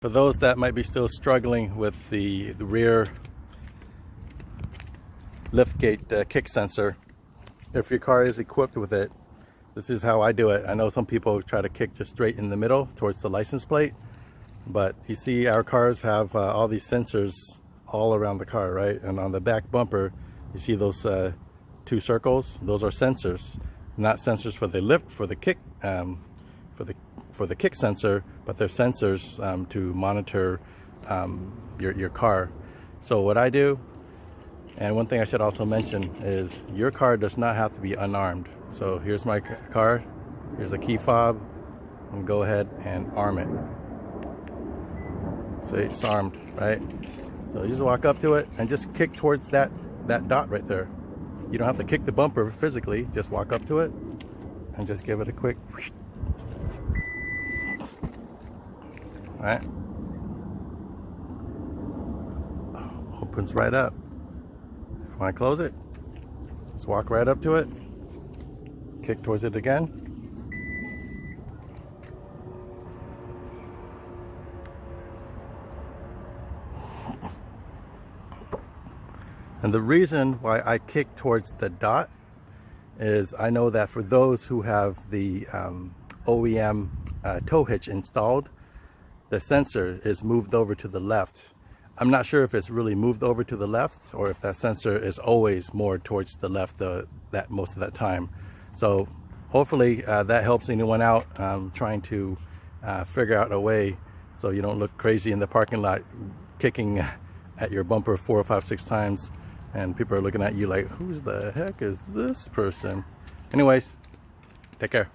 For those that might be still struggling with the rear liftgate kick sensor, if your car is equipped with it, this is how I do it. I know some people try to kick just straight in the middle towards the license plate, but you see our cars have all these sensors all around the car, right? And on the back bumper, you see those two circles. Those are sensors, not sensors for the lift, for the kick, for the kick sensor, but they're sensors to monitor your car. So what I do, and one thing I should also mention, is your car does not have to be unarmed. So here's my car, here's a key fob, and go ahead and arm it. So it's armed, right? So you just walk up to it and just kick towards that dot right there. You don't have to kick the bumper physically, just walk up to it and just give it a quick whoosh. Right? Opens right up. If you want to close it, just walk right up to it, kick towards it again. And the reason why I kick towards the dot is I know that for those who have the OEM tow hitch installed, the sensor is moved over to the left. I'm not sure if it's really moved over to the left or if that sensor is always more towards the left that most of that time. So hopefully that helps anyone out trying to figure out a way so you don't look crazy in the parking lot kicking at your bumper 4 or 5, 6 times and people are looking at you like, who the heck is this person? Anyways, take care.